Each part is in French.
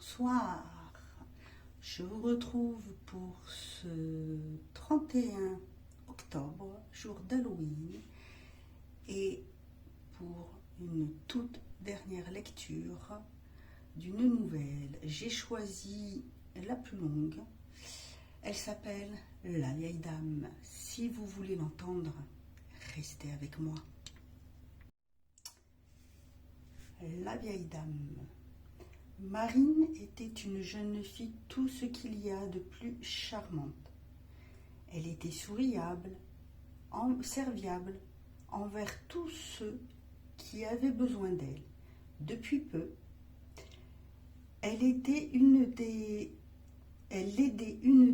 Bonsoir, je vous retrouve pour ce 31 octobre, jour d'Halloween, et pour une toute dernière lecture d'une nouvelle. J'ai choisi la plus longue, elle s'appelle La vieille dame. Si vous voulez l'entendre, restez avec moi. La vieille dame. Marine était une jeune fille tout ce qu'il y a de plus charmante. Elle était souriable, serviable envers tous ceux qui avaient besoin d'elle. Depuis peu, elle aidait une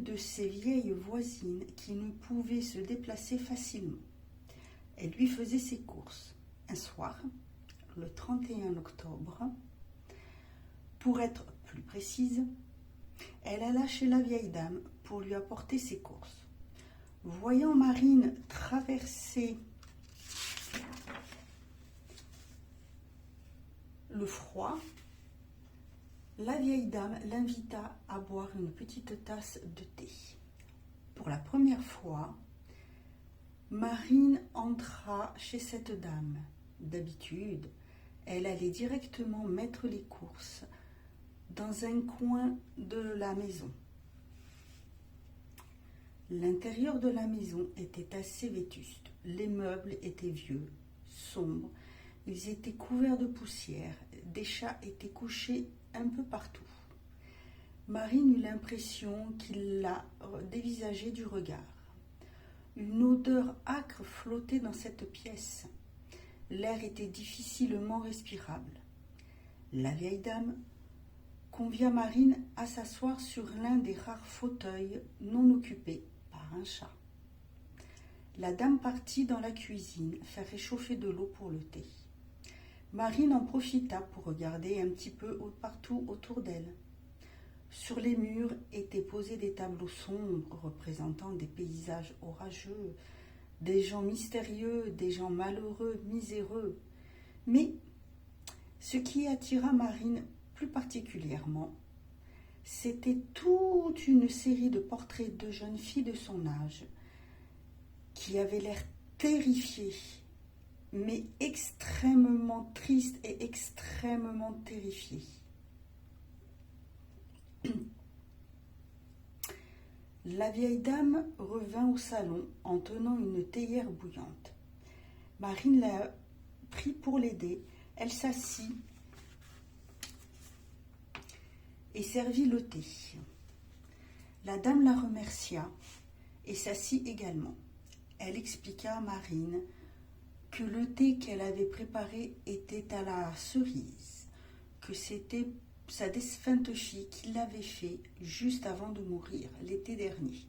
de ses vieilles voisines qui ne pouvait se déplacer facilement. Elle lui faisait ses courses. Un soir, le 31 octobre, pour être plus précise, elle alla chez la vieille dame pour lui apporter ses courses. Voyant Marine traverser le froid, la vieille dame l'invita à boire une petite tasse de thé. Pour la première fois, Marine entra chez cette dame. D'habitude, elle allait directement mettre les courses dans un coin de la maison. L'intérieur de la maison était assez vétuste. Les meubles étaient vieux, sombres, ils étaient couverts de poussière, des chats étaient couchés un peu partout. Marine eut l'impression qu'il la dévisageait du regard. Une odeur âcre flottait dans cette pièce. L'air était difficilement respirable. La vieille dame convia Marine à s'asseoir sur l'un des rares fauteuils non occupés par un chat. La dame partit dans la cuisine faire réchauffer de l'eau pour le thé. Marine en profita pour regarder un petit peu partout autour d'elle. Sur les murs étaient posés des tableaux sombres représentant des paysages orageux, des gens mystérieux, des gens malheureux, miséreux. Mais ce qui attira Marine plus particulièrement, c'était toute une série de portraits de jeunes filles de son âge qui avaient l'air terrifiées, mais extrêmement tristes et extrêmement terrifiées. La vieille dame revint au salon en tenant une théière bouillante. Marine la prit pour l'aider. Elle s'assit et servit le thé. La dame la remercia et s'assit également. Elle expliqua à Marine que le thé qu'elle avait préparé était à la cerise, que c'était sa défunte fille qui l'avait fait juste avant de mourir, l'été dernier.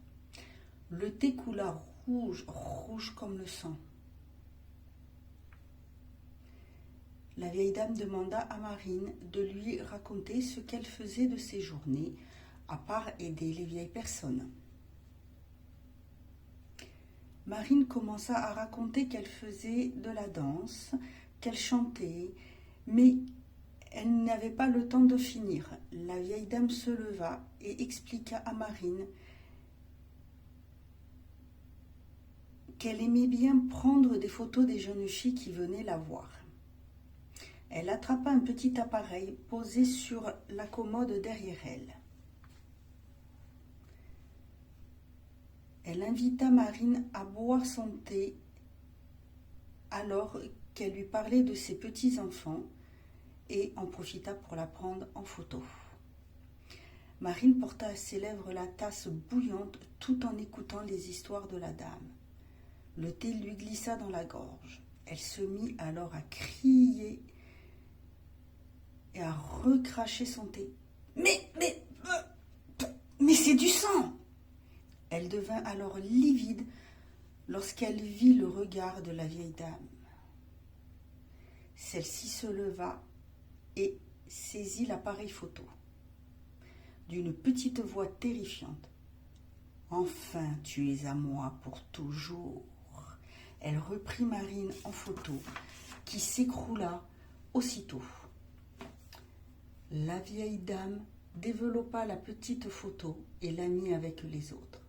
Le thé coula rouge, rouge comme le sang. La vieille dame demanda à Marine de lui raconter ce qu'elle faisait de ses journées, à part aider les vieilles personnes. Marine commença à raconter qu'elle faisait de la danse, qu'elle chantait, mais elle n'avait pas le temps de finir. La vieille dame se leva et expliqua à Marine qu'elle aimait bien prendre des photos des jeunes filles qui venaient la voir. Elle attrapa un petit appareil posé sur la commode derrière elle. Elle invita Marine à boire son thé alors qu'elle lui parlait de ses petits-enfants et en profita pour la prendre en photo. Marine porta à ses lèvres la tasse bouillante tout en écoutant les histoires de la dame. Le thé lui glissa dans la gorge. Elle se mit alors à crier et à recracher son thé. Mais c'est du sang! Elle devint alors livide lorsqu'elle vit le regard de la vieille dame. Celle-ci se leva et saisit l'appareil photo. D'une petite voix terrifiante. « Enfin, tu es à moi pour toujours !» Elle reprit Marine en photo, qui s'écroula aussitôt. La vieille dame développa la petite photo et la mit avec les autres.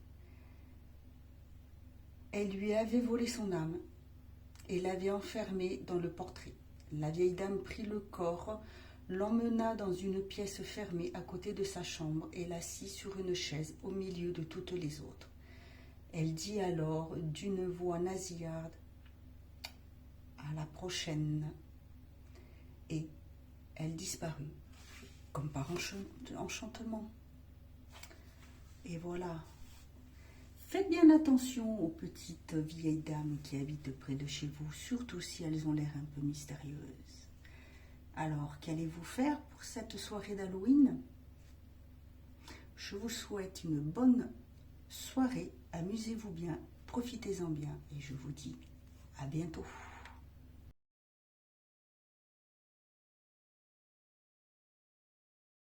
Elle lui avait volé son âme et l'avait enfermée dans le portrait. La vieille dame prit le corps, l'emmena dans une pièce fermée à côté de sa chambre et l'assit sur une chaise au milieu de toutes les autres. Elle dit alors d'une voix nasillarde: « À la prochaine !» Et elle disparut, comme par enchantement. Et voilà. Faites bien attention aux petites vieilles dames qui habitent près de chez vous, surtout si elles ont l'air un peu mystérieuses. Alors, qu'allez-vous faire pour cette soirée d'Halloween? Je vous souhaite une bonne soirée, amusez-vous bien, profitez-en bien et je vous dis à bientôt.